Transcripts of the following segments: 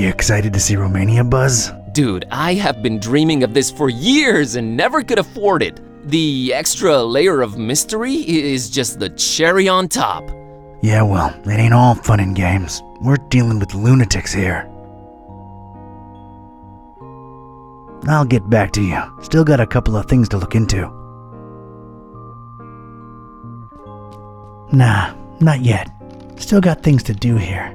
You excited to see Romania, Buzz? Dude, I have been dreaming of this for years and never could afford it. The extra layer of mystery is just the cherry on top. Yeah, well, it ain't all fun and games. We're dealing with lunatics here. I'll get back to you. Still got a couple of things to look into. Nah, not yet. Still got things to do here.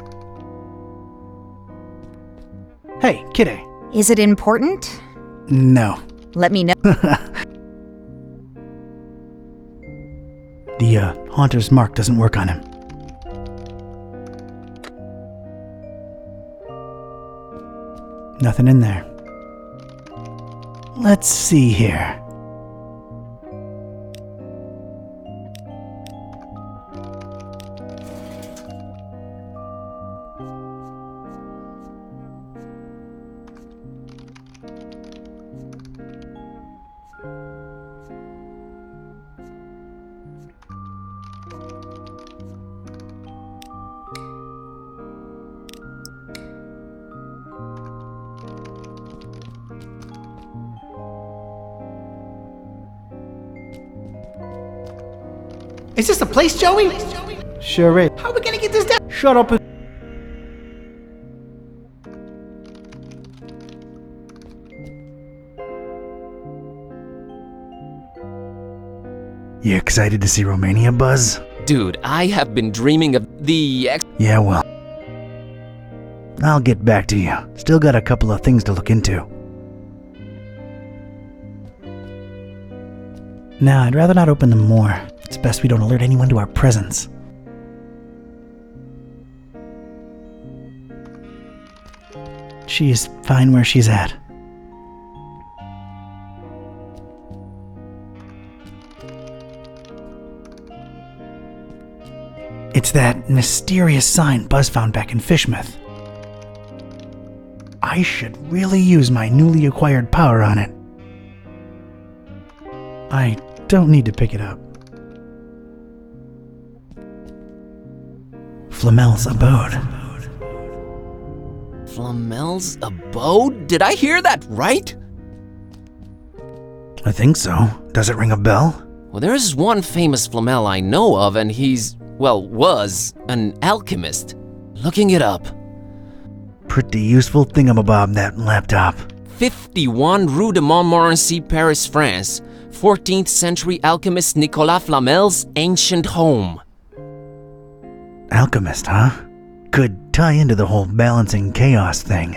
Hey, Kitty. Is it important? No. Let me know. The Haunter's mark doesn't work on him. Nothing in there. Let's see here. Is this the place, Joey? Sure is. How are we gonna get this down? Shut up and... You excited to see Romania, Buzz? Dude, I have been dreaming of the Yeah, well, I'll get back to you. Still got a couple of things to look into. Nah, I'd rather not open them more. It's best we don't alert anyone to our presence. She's fine where she's at. It's that mysterious sign Buzz found back in Fishmouth. I should really use my newly acquired power on it. I don't need to pick it up. Flamel's abode. Flamel's abode? Did I hear that right? I think so. Does it ring a bell? Well, there's one famous Flamel I know of, and he's, well, was an alchemist. Looking it up. Pretty useful thingamabob, that laptop. 51 Rue de Montmorency, Paris, France. 14th century alchemist Nicolas Flamel's ancient home. Alchemist, huh? Could tie into the whole balancing chaos thing.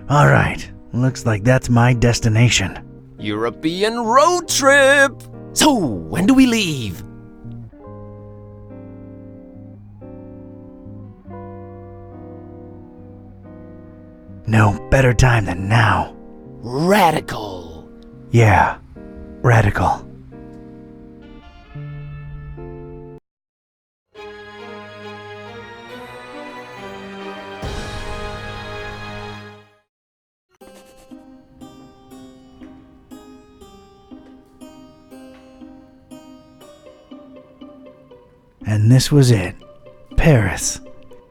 Alright, looks like that's my destination. European road trip! So, when do we leave? No better time than now. Radical! Yeah, radical. And this was it. Paris.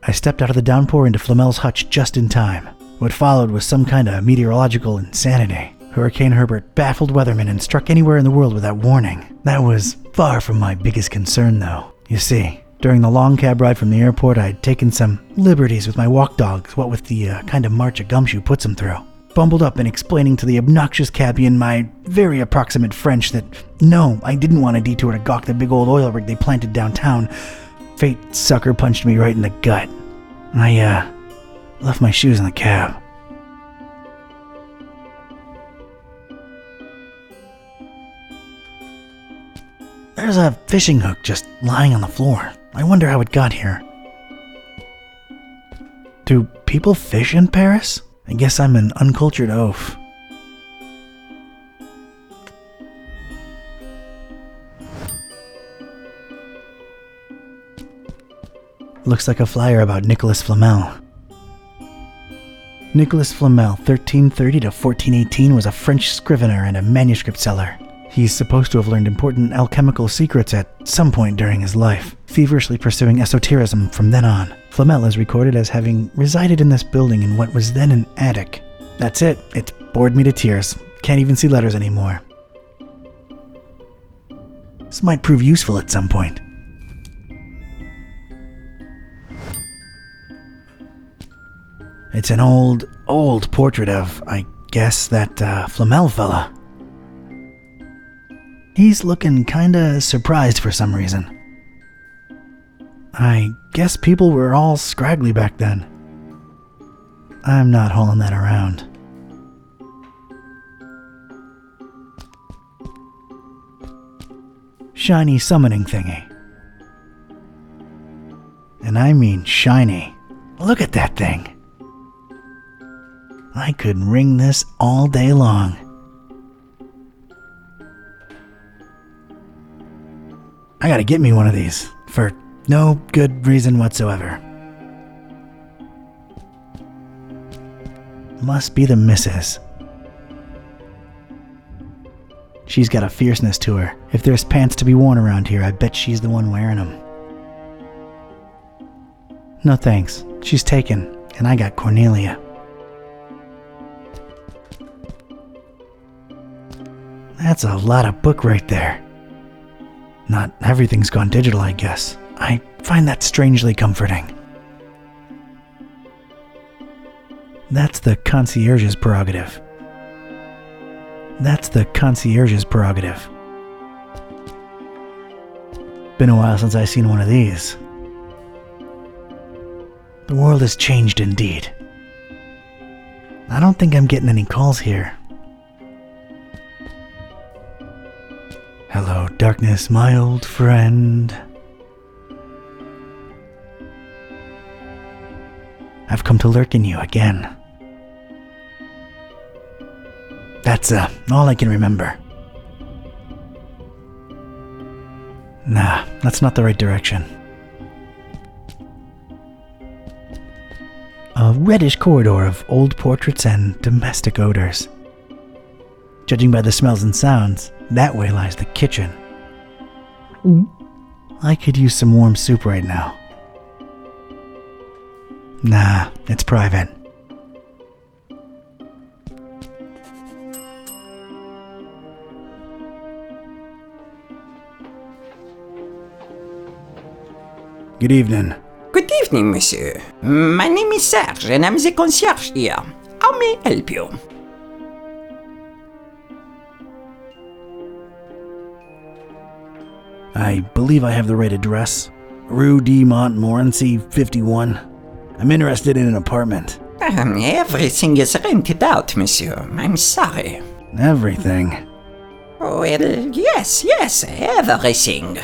I stepped out of the downpour into Flamel's hutch just in time. What followed was some kind of meteorological insanity. Hurricane Herbert baffled weathermen and struck anywhere in the world without warning. That was far from my biggest concern, though. You see, during the long cab ride from the airport, I'd taken some liberties with my walk dogs, what with the kind of march a gumshoe puts them through. Bumbled up and explaining to the obnoxious cabbie in my very approximate French that no, I didn't want a detour to gawk the big old oil rig they planted downtown. Fate sucker punched me right in the gut. I left my shoes in the cab. There's a fishing hook just lying on the floor. I wonder how it got here. Do people fish in Paris? I guess I'm an uncultured oaf. Looks like a flyer about Nicolas Flamel. Nicolas Flamel, 1330 to 1418, was a French scrivener and a manuscript seller. He's supposed to have learned important alchemical secrets at some point during his life, feverishly pursuing esotericism from then on. Flamel is recorded as having resided in this building in what was then an attic. That's it. It's bored me to tears. Can't even see letters anymore. This might prove useful at some point. It's an old portrait of, I guess, that Flamel fella. He's looking kinda surprised for some reason. I guess people were all scraggly back then. I'm not hauling that around. Shiny summoning thingy. And I mean shiny. Look at that thing. I could ring this all day long. I gotta get me one of these, for no good reason whatsoever. Must be the missus. She's got a fierceness to her. If there's pants to be worn around here, I bet she's the one wearing them. No thanks, she's taken, and I got Cornelia. That's a lot of book right there. Not everything's gone digital, I guess. I find that strangely comforting. That's the concierge's prerogative. That's the concierge's prerogative. Been a while since I've seen one of these. The world has changed indeed. I don't think I'm getting any calls here. Hello, darkness, my old friend. I've come to lurk in you again. That's all I can remember. Nah, that's not the right direction. A reddish corridor of old portraits and domestic odors. Judging by the smells and sounds, that way lies the kitchen. I could use some warm soup right now. Nah, it's private. Good evening. Good evening, monsieur. My name is Serge, and I'm the concierge here. How may I help you? I believe I have the right address. Rue de Montmorency, 51. I'm interested in an apartment. Everything is rented out, monsieur. I'm sorry. Everything. Well, yes, everything.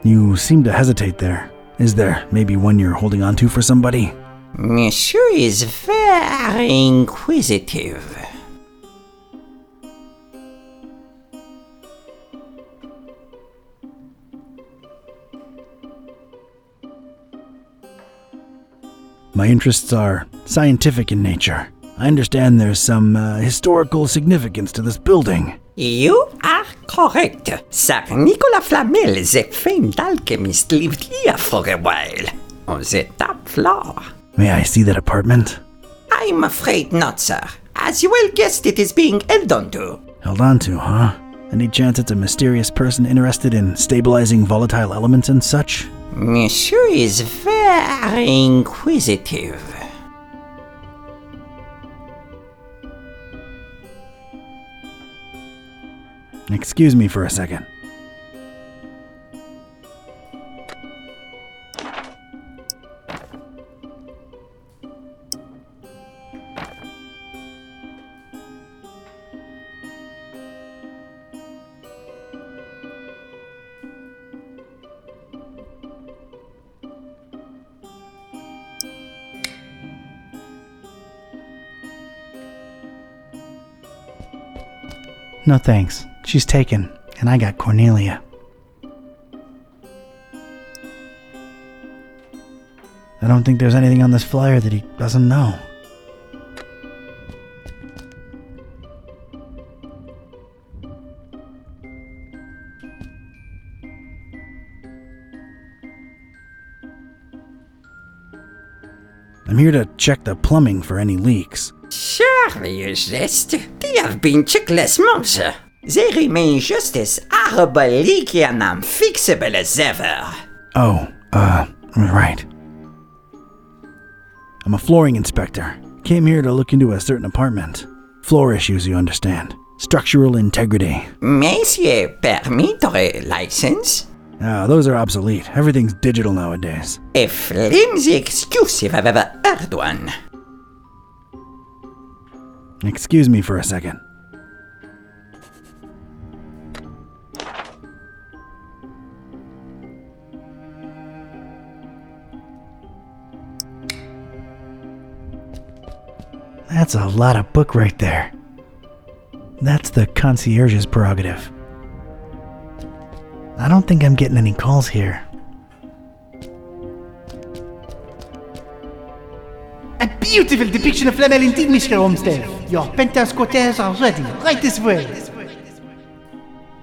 You seem to hesitate there. Is there maybe one you're holding on to for somebody? Monsieur is very inquisitive. My interests are scientific in nature. I understand there's some historical significance to this building. You are correct. Sir Nicolas Flamel, the famed alchemist, lived here for a while. On the top floor. May I see that apartment? I'm afraid not, sir. As you well guessed, it is being held onto. Held on to, huh? Any chance it's a mysterious person interested in stabilizing volatile elements and such? Monsieur is very inquisitive. Excuse me for a second. No thanks. She's taken, and I got Cornelia. I don't think there's anything on this flyer that he doesn't know. I'm here to check the plumbing for any leaks. Serious geste? Die have been checkless monster. They remain just as horrible, leaky, and unfixable as ever. Oh, right. I'm a flooring inspector. Came here to look into a certain apartment. Floor issues, you understand. Structural integrity. Monsieur, permit or license? Those are obsolete. Everything's digital nowadays. A flimsy excuse if I've ever heard one. Excuse me for a second. That's a lot of book right there. That's the concierge's prerogative. I don't think I'm getting any calls here. A beautiful depiction of Flamel indeed, Mr. Olmsted. Your penthouse quarters are ready. Right this way.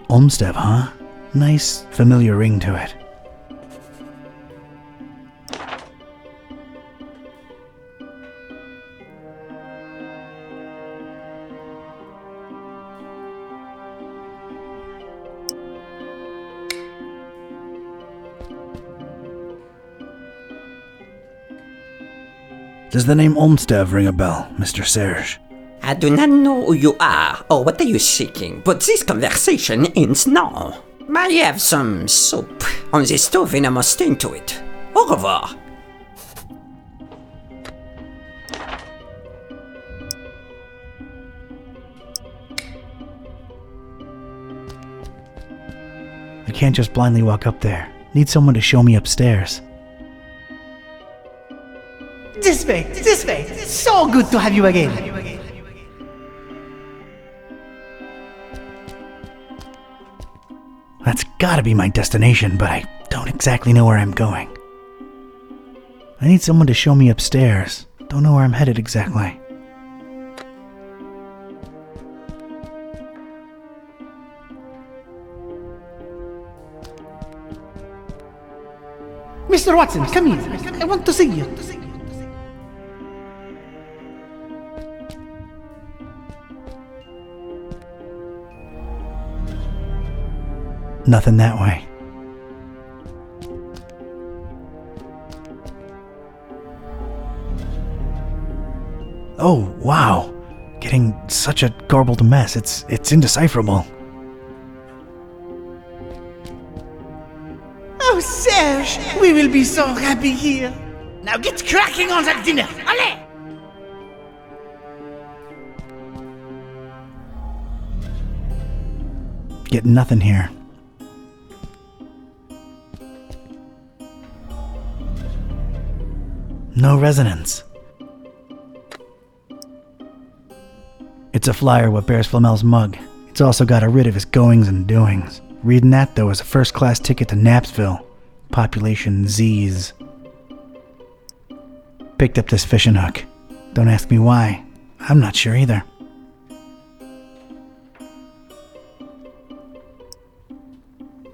Olmsted, huh? Nice, familiar ring to it. Does the name Olmsted ring a bell, Mr. Serge? I do not know who you are or what are you seeking, but this conversation ends now. I have some soup on the stove and I must tend to it. Au revoir. I can't just blindly walk up there. Need someone to show me upstairs. This way, this way. It's so good to have you again. That's gotta be my destination, but I don't exactly know where I'm going. I need someone to show me upstairs. Don't know where I'm headed exactly. Mr. Watson, come here. I want to see you. Nothing that way. Oh, wow. Getting such a garbled mess. It's indecipherable. Oh, Serge, we will be so happy here. Now get cracking on that dinner. Allez! Get nothing here. No resonance. It's a flyer what bears Flamel's mug. It's also got a writ of his goings and doings. Reading that, though, is a first-class ticket to Knapsville. Population Z's. Picked up this fishing hook. Don't ask me why. I'm not sure either.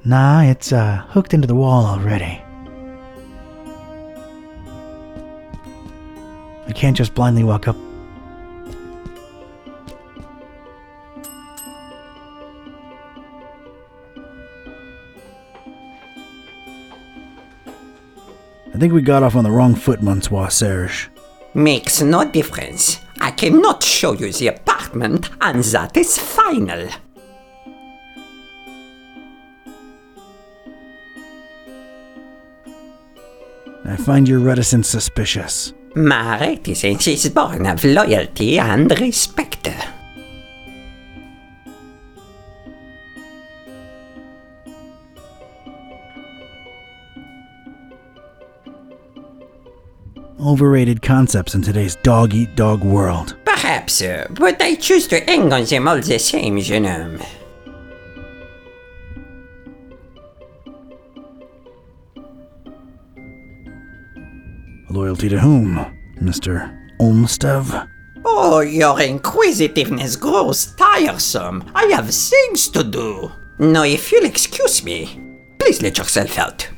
Nah, it's hooked into the wall already. I can't just blindly walk up. I think we got off on the wrong foot, Monsieur Serge. Makes no difference. I cannot show you the apartment, and that is final. I find your reticence suspicious. My reticence is born of loyalty and respect. Overrated concepts in today's dog-eat-dog world. Perhaps, but I choose to hang on them all the same, jeune homme. Loyalty to whom, Mr. Olmsted? Oh, your inquisitiveness grows tiresome. I have things to do. Now, if you'll excuse me, please let yourself out.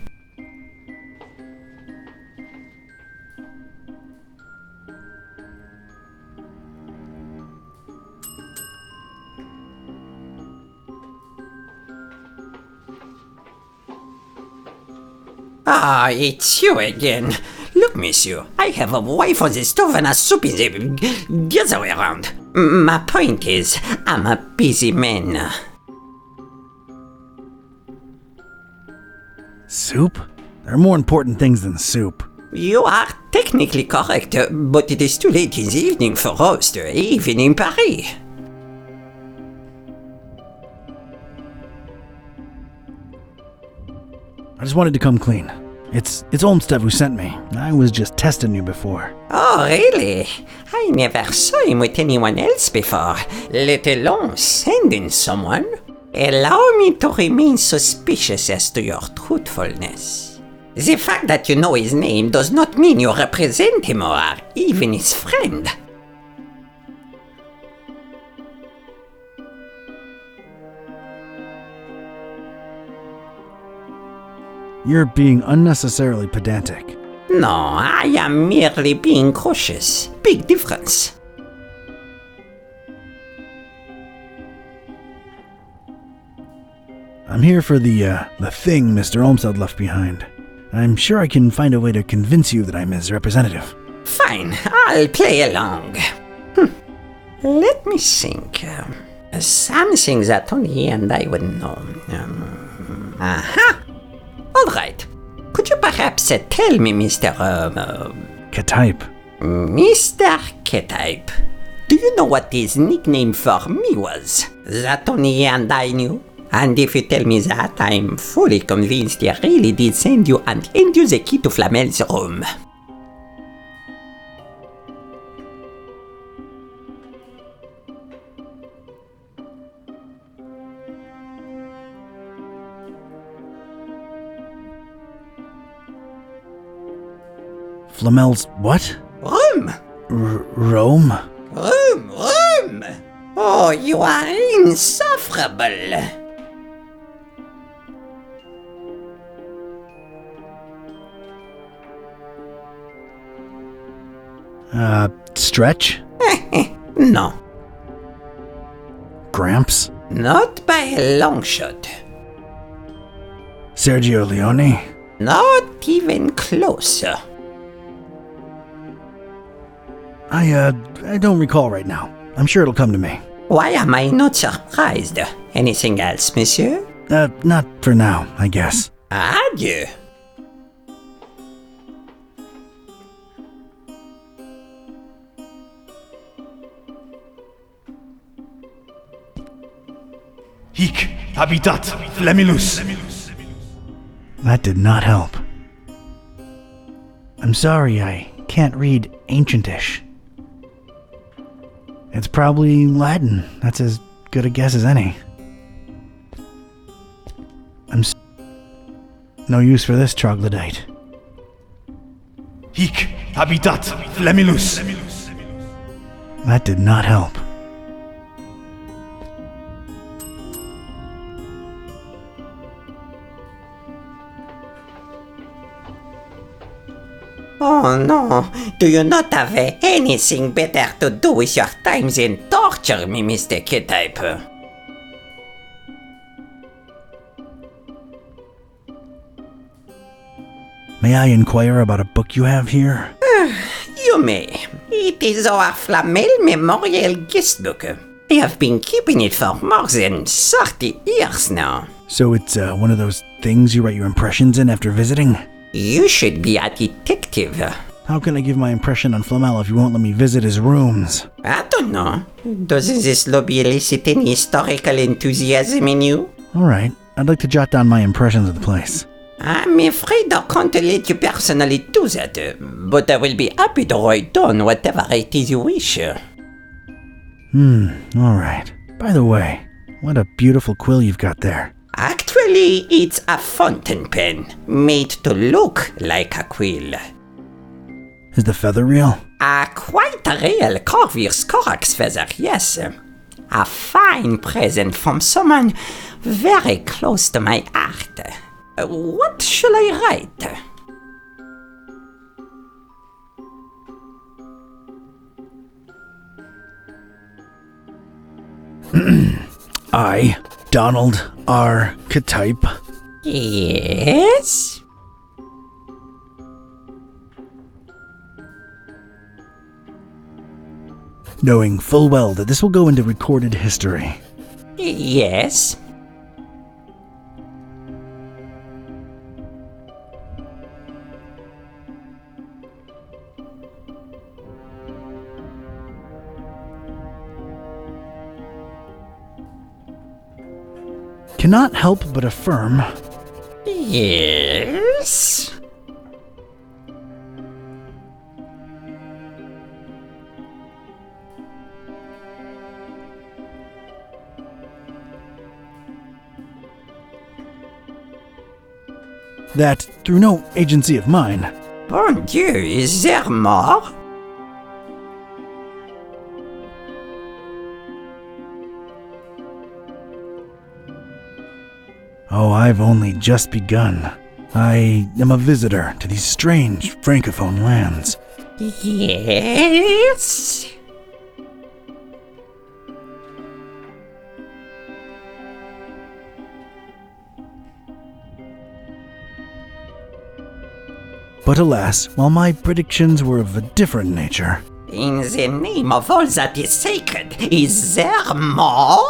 Ah, it's you again. Look, monsieur, I have a wife on the stove and a soup in the other way around. My point is, I'm a busy man. Soup? There are more important things than soup. You are technically correct, but it is too late in the evening for roast, even in Paris. I just wanted to come clean. It's Olmsted who sent me. I was just testing you before. Oh, really? I never saw him with anyone else before, let alone sending someone. Allow me to remain suspicious as to your truthfulness. The fact that you know his name does not mean you represent him or are even his friend. You're being unnecessarily pedantic. No, I am merely being cautious. Big difference. I'm here for the thing Mr. Olmsted left behind. I'm sure I can find a way to convince you that I'm his representative. Fine, I'll play along. Let me think. Something that only he and I would know. Aha! All right. Could you perhaps tell me, Mr. K-type. Mr. K-type, do you know what his nickname for me was? That only he and I knew? And if you tell me that, I'm fully convinced he really did send you and hand you the key to Flamel's room. Flamel's what? Room! Rome? Room! Oh, you are insufferable! Stretch? No, Gramps? not by a long shot. Sergio Leone? Not even close. I don't recall right now. I'm sure it'll come to me. Why am I not surprised? Anything else, monsieur? Not for now, I guess. Adieu. Hic habitat Flamilus. That did not help. I'm sorry, I can't read Ancientish. It's probably Latin. That's as good a guess as any. No use for this troglodyte. Hic habitat Flamilus. That did not help. Oh no, do you not have anything better to do with your time than torture me, Mr. K-type? May I inquire about a book you have here? You may. It is our Flamel Memorial Guestbook. I have been keeping it for more than 30 years now. So it's one of those things you write your impressions in after visiting? You should be a detective. How can I give my impression on Flamel if you won't let me visit his rooms? I don't know. Doesn't this lobby elicit any historical enthusiasm in you? Alright, I'd like to jot down my impressions of the place. I'm afraid I can't let you personally do that, but I will be happy to write down whatever it is you wish. Alright. By the way, what a beautiful quill you've got there. Actually, it's a fountain pen, made to look like a quill. Is the feather real? A quite real Corvus Corax feather, yes. A fine present from someone very close to my heart. What shall I write? I, Donald R. K-type, Yes? knowing full well that this will go into recorded history. Yes. Cannot help but affirm Yes. that, through no agency of mine, Bon Dieu, is there more? oh, I've only just begun. I am a visitor to these strange francophone lands. Yes. But alas, while my predictions were of a different nature, In the name of all that is sacred, is there more?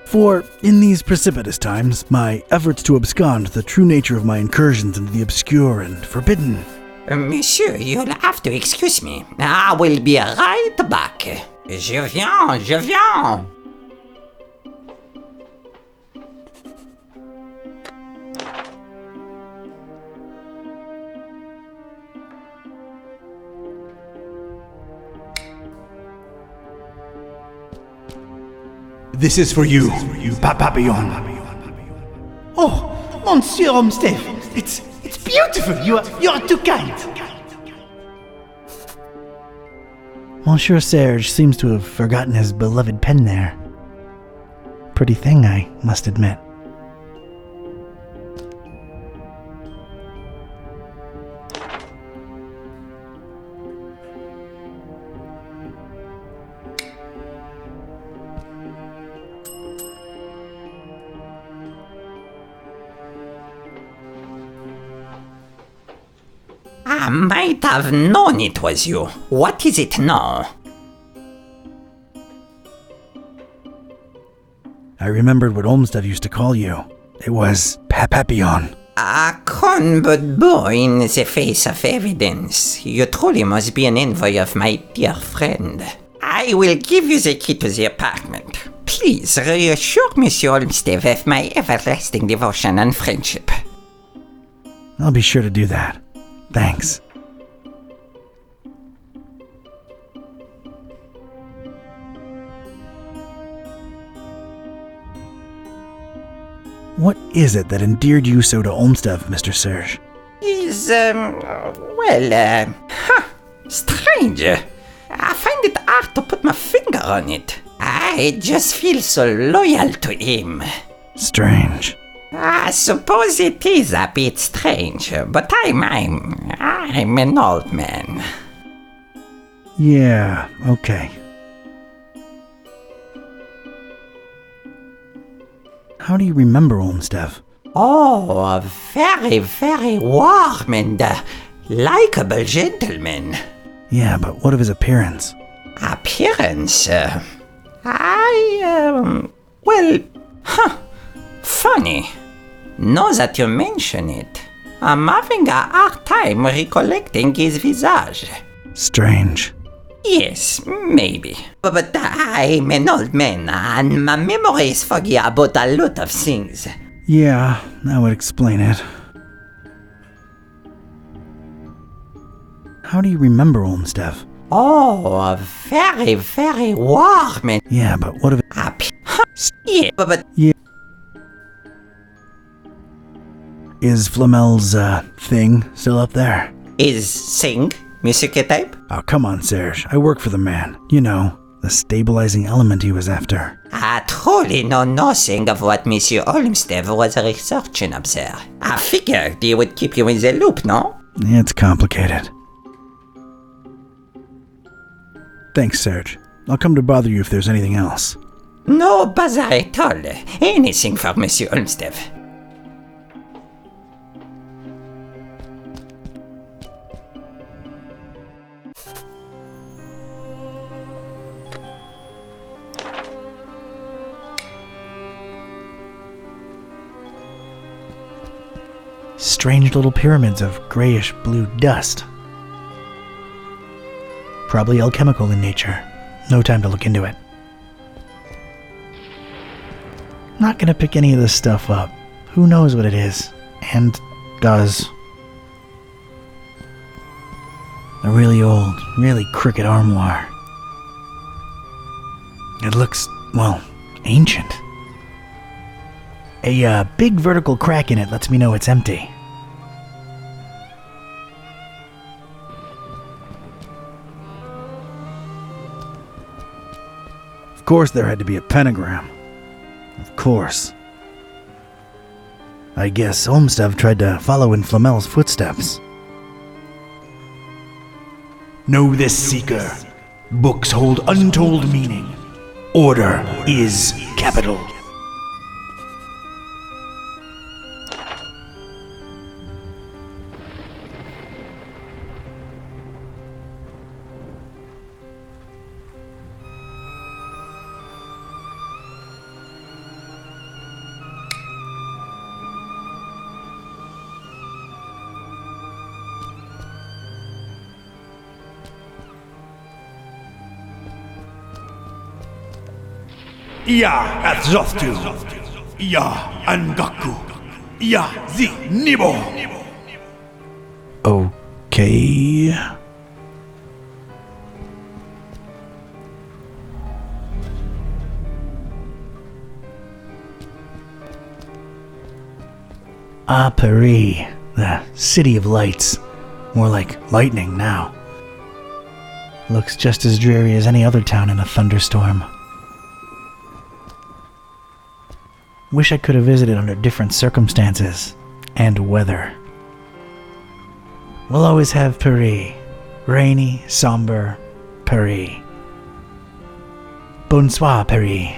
for in these precipitous times, my efforts to abscond the true nature of my incursions into the obscure and forbidden. Monsieur, you'll have to excuse me. I will be right back. Je viens, je viens. This is for you, Papillon. Oh, Monsieur Olmsted, it's beautiful. You're too kind. Monsieur Serge seems to have forgotten his beloved pen there. Pretty thing, I must admit. I might have known it was you. What is it now? I remembered what Olmsted used to call you. It was Papillon. A con but boy in the face of evidence. You truly must be an envy of my dear friend. I will give you the key to the apartment. Please reassure Monsieur Olmsted of my everlasting devotion and friendship. I'll be sure to do that. Thanks. What is it that endeared you so to Olmsted, Mr. Serge? Is, strange. I find it hard to put my finger on it. I just feel so loyal to him. Strange. I suppose it is a bit strange, but I'm an old man. Yeah, okay. How do you remember Olmsted? Oh, a very, very warm and likable gentleman. Yeah, but what of his appearance? Appearance? Funny. Now that you mention it, I'm having a hard time recollecting his visage. Strange. Yes, maybe. But I'm an old man and my memory is foggy about a lot of things. Yeah, that would explain it. How do you remember Olmsted? Oh, a very, very warm and Yeah, but what of happy. Yeah, but Is Flamel's, thing still up there? is sing music type? Oh, come on, Serge. I work for the man. You know, the stabilizing element he was after. I truly know nothing of what Monsieur Olmsted was researching up there. I figured he would keep you in the loop, no? It's complicated. Thanks, Serge. I'll come to bother you if there's anything else. No bother at all. Anything for Monsieur Olmsted. strange little pyramids of grayish blue dust. Probably alchemical in nature. No time to look into it. Not gonna pick any of this stuff up. Who knows what it is, and does. A really old, really crooked armoire. It looks, well, ancient. A big vertical crack in it lets me know it's empty. Of course there had to be a pentagram. Of course. I guess Olmsted tried to follow in Flamel's footsteps. Know this, Seeker. Books hold untold meaning. Order is capital. Ia Atzoftu, Ia Angaku, Ia Zi Nibo. Okay. Paris, the city of lights. More like lightning now. Looks just as dreary as any other town in a thunderstorm. Wish I could have visited under different circumstances and weather. We'll always have Paris. Rainy, somber Paris. Bonsoir, Paris.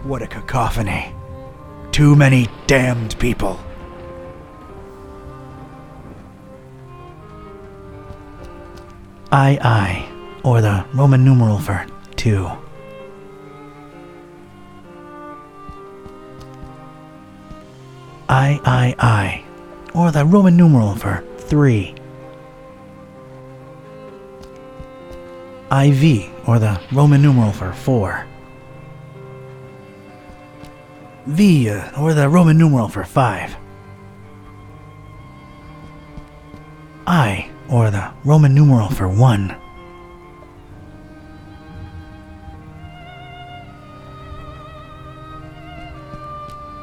What a cacophony. Too many damned people. I, or the Roman numeral for 2. I, or the Roman numeral for 3. IV, or the Roman numeral for 4. V, or the Roman numeral for 5. I, or the Roman numeral for 1.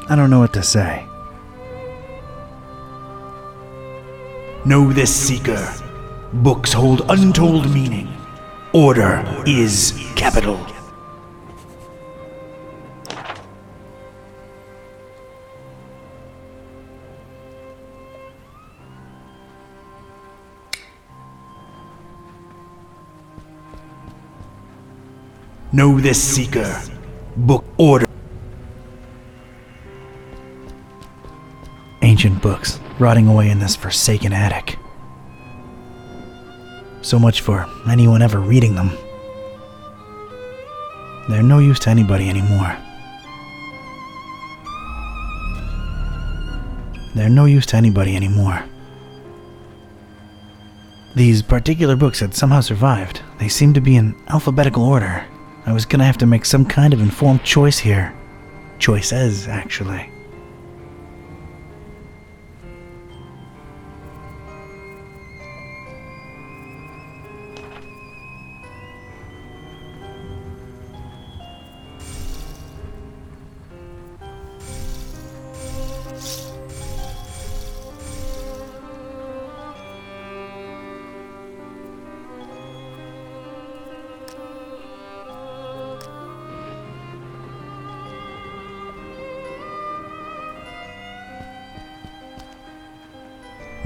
I don't know what to say. Know this, Seeker. Books hold untold meaning. Order is capital. Know this, Seeker. Book order. Ancient books rotting away in this forsaken attic. So much for anyone ever reading them. They're no use to anybody anymore. They're no use to anybody anymore. These particular books had somehow survived. They seemed to be in alphabetical order. I was gonna have to make some kind of informed choice here. Choices, actually.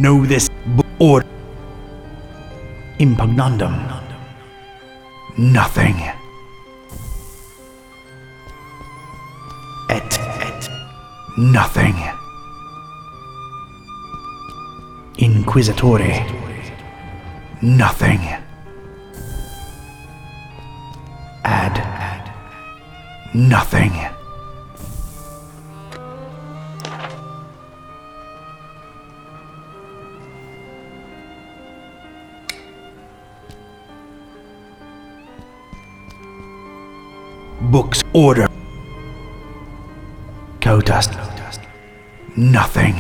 Know this, order. Impugnandum. Nothing. Et. Nothing. Inquisitore. Nothing. Ad. Nothing. Books order. Kotas. Nothing.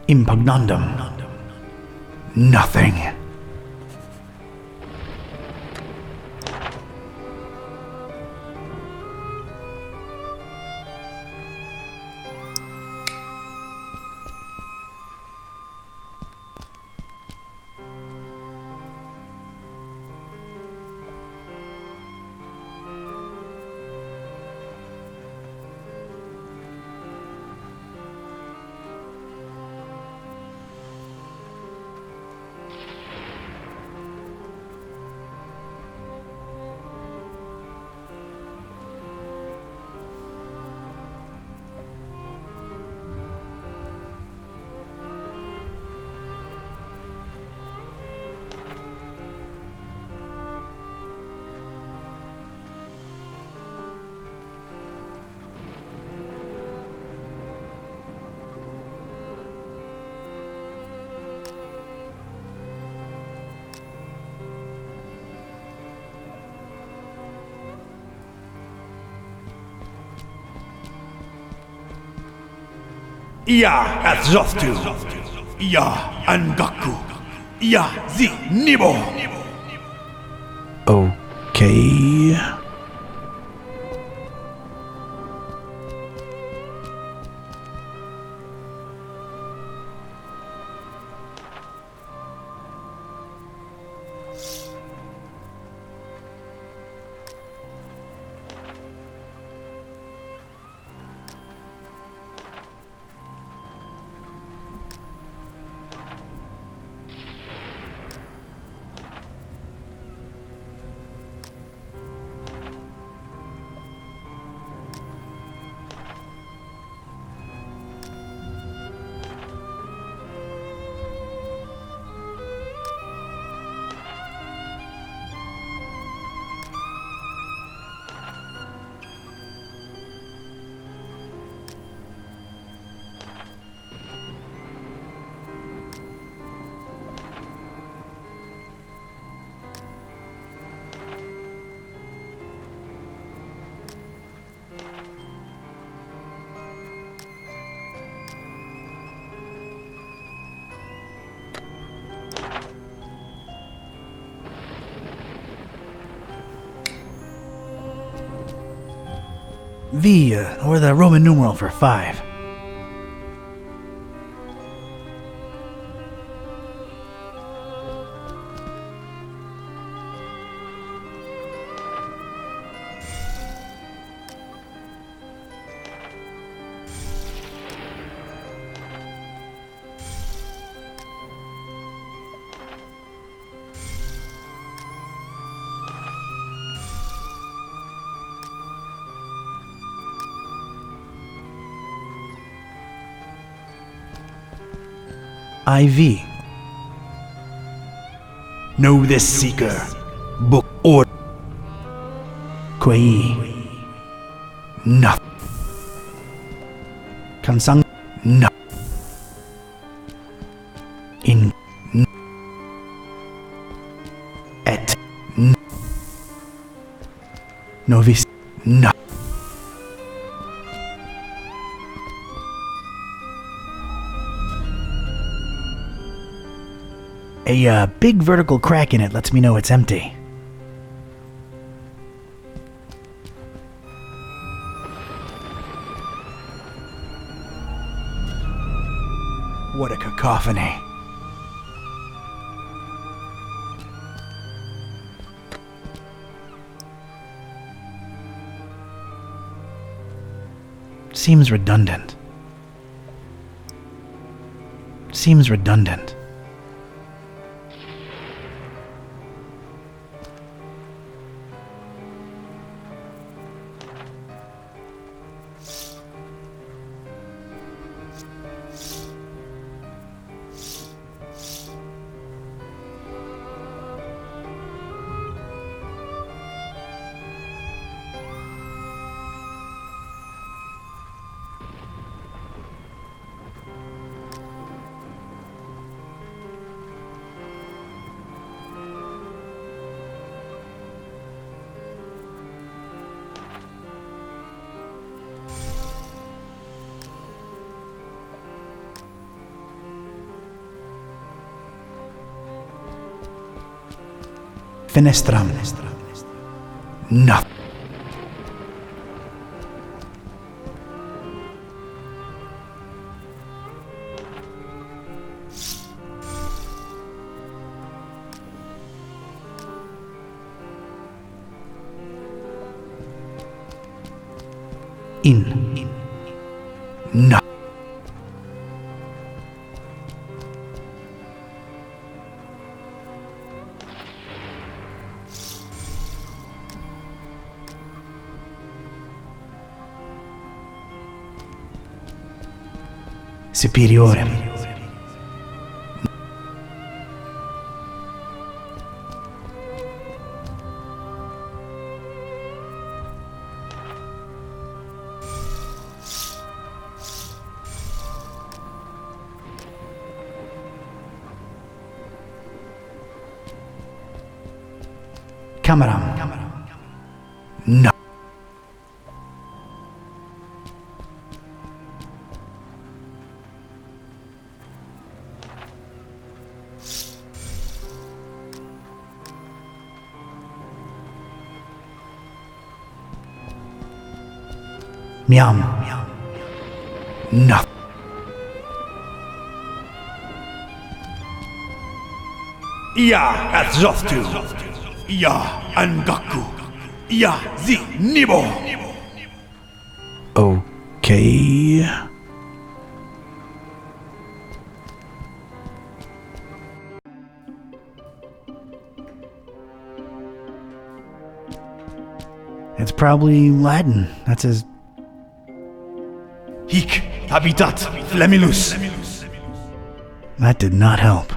Impugnandum. Nothing. Ia Atzoftu. Ia Angaku. Ia Zi Nibo. Okay. V, or the Roman numeral for 5. IV. Know this seeker. Book order. Quei. Nothing. Kansang. No. In. Et. Novis. No. A big vertical crack in it lets me know it's empty. What a cacophony. Seems redundant. Seems redundant. Fenestram. Nothing. In. No. Superiorem. Cameram. No. Miam. No. Ia Azoftu. Ia Angaku. Ia Zi Nibo. Okay. It's probably Latin. That's his. Hic habitat Flamilus. That did not help.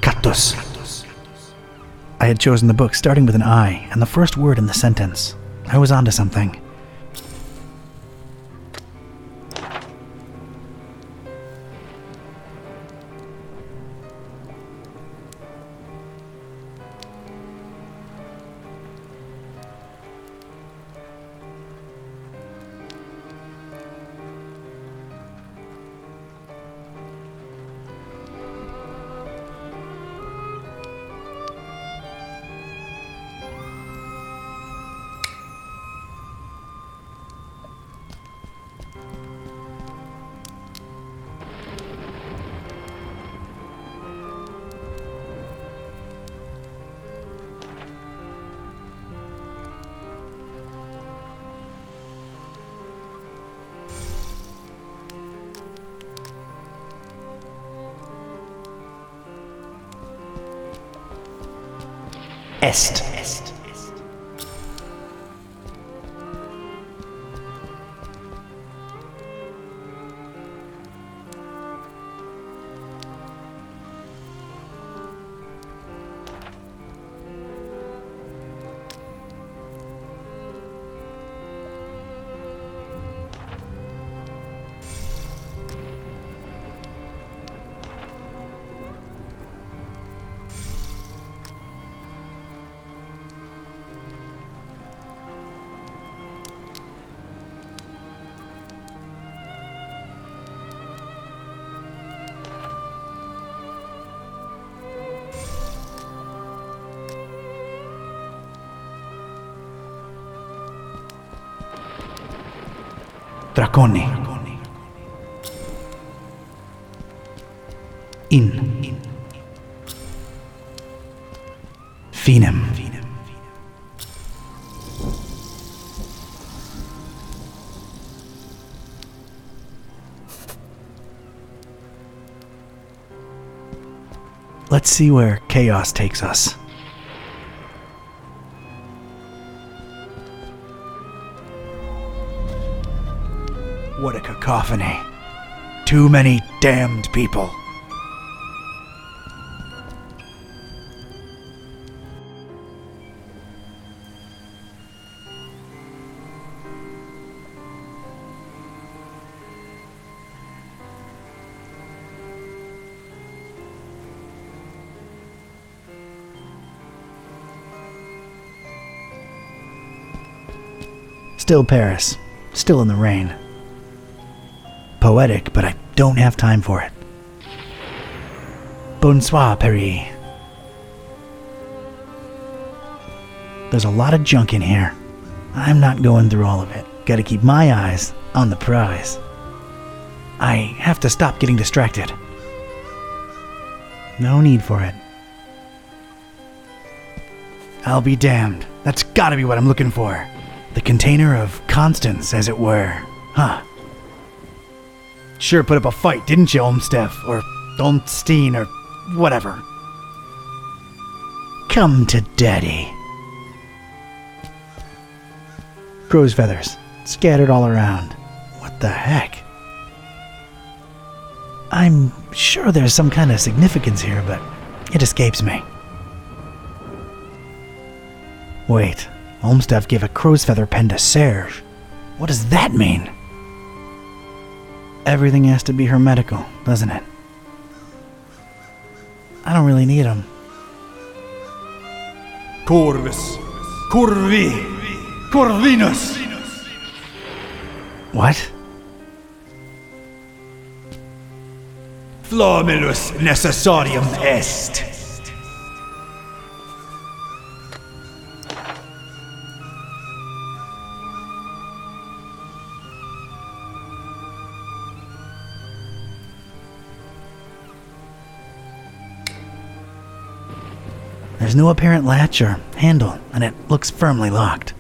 Cactus. I had chosen the book starting with an I and the first word in the sentence. I was onto something. est. Draconi. In. Finem. Let's see where chaos takes us. What a cacophony. Too many damned people. Still Paris. Still in the rain. Poetic, but I don't have time for it. Bonsoir, Paris. There's a lot of junk in here. I'm not going through all of it. Gotta keep my eyes on the prize. I have to stop getting distracted. No need for it. I'll be damned. That's gotta be what I'm looking for. The container of Constance, as it were. Huh. Sure put up a fight, didn't you, Olmstead? Or Olmstein, or whatever. Come to Daddy. Crow's feathers, scattered all around. What the heck? I'm sure there's some kind of significance here, but it escapes me. Wait, Olmstead gave a crow's feather pen to Serge. What does that mean? Everything has to be hermetical, doesn't it? I don't really need them. Corvus. Corvi. Corvinus. What? Flamellus necessarium est. There's no apparent latch or handle, and it looks firmly locked.